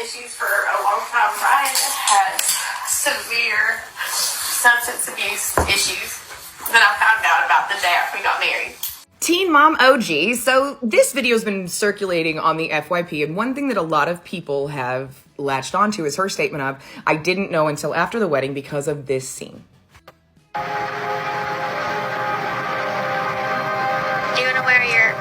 issues for a long time. Ryan has severe substance abuse issues that I found out about the day after we got married. Teen Mom OG. So this video has been circulating on the FYP, and one thing that a lot of people have latched onto is her statement of, I didn't know until after the wedding because of this scene. Do you want to wear your...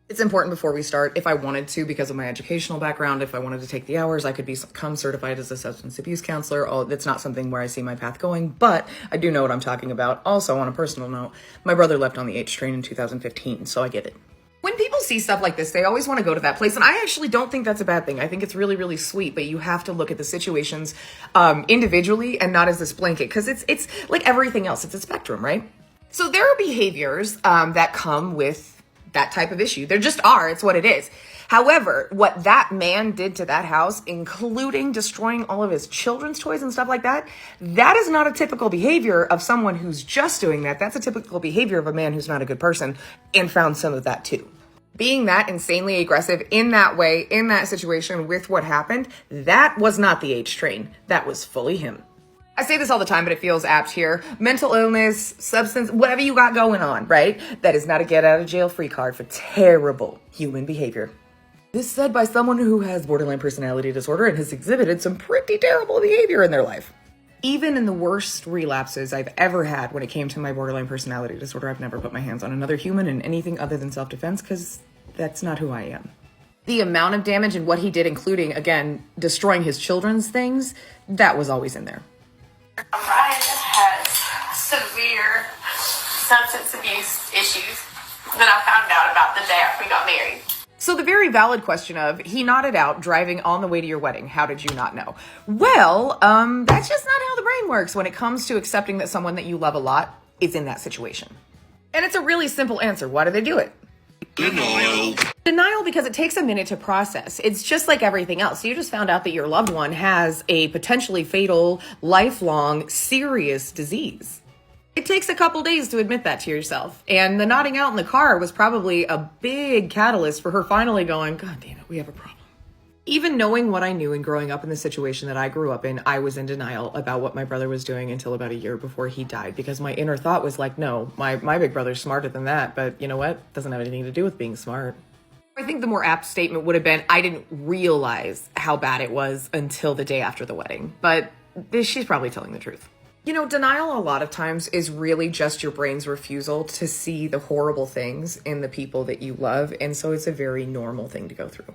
It's important before we start, if I wanted to, because of my educational background, if I wanted to take the hours, I could become certified as a substance abuse counselor. Oh, that's not something where I see my path going, but I do know what I'm talking about. Also, on a personal note, my brother left on the H train in 2015, so I get it. When people see stuff like this, they always want to go to that place, and I actually don't think that's a bad thing. I think it's really, really sweet, but you have to look at the situations individually and not as this blanket, because it's like everything else. It's a spectrum, right? So there are behaviors that come with that type of issue. There just are. It's what it is. However, what that man did to that house, including destroying all of his children's toys and stuff like that, that is not a typical behavior of someone who's just doing that. That's a typical behavior of a man who's not a good person, and found some of that too. Being that insanely aggressive in that way, in that situation with what happened, that was not the H train. That was fully him. I say this all the time, but it feels apt here. Mental illness, substance, whatever you got going on, right? That is not a get out of jail free card for terrible human behavior. This said by someone who has borderline personality disorder and has exhibited some pretty terrible behavior in their life. Even in the worst relapses I've ever had when it came to my borderline personality disorder, I've never put my hands on another human in anything other than self-defense, because that's not who I am. The amount of damage and what he did, including, again, destroying his children's things, that was always in there. Ryan has severe substance abuse issues that I found out about the day after we got married. So the very valid question of, he nodded out driving on the way to your wedding. How did you not know? Well, that's just not how the brain works when it comes to accepting that someone that you love a lot is in that situation. And it's a really simple answer. Why do they do it? Denial, because it takes a minute to process. It's just like everything else. You just found out that your loved one has a potentially fatal, lifelong, serious disease. It takes a couple days to admit that to yourself. And the nodding out in the car was probably a big catalyst for her finally going, God damn it, we have a problem. Even knowing what I knew and growing up in the situation that I grew up in, I was in denial about what my brother was doing until about a year before he died, because my inner thought was like, no, my big brother's smarter than that, but you know what? Doesn't have anything to do with being smart. I think the more apt statement would have been, I didn't realize how bad it was until the day after the wedding, but she's probably telling the truth. You know, denial a lot of times is really just your brain's refusal to see the horrible things in the people that you love, and so it's a very normal thing to go through.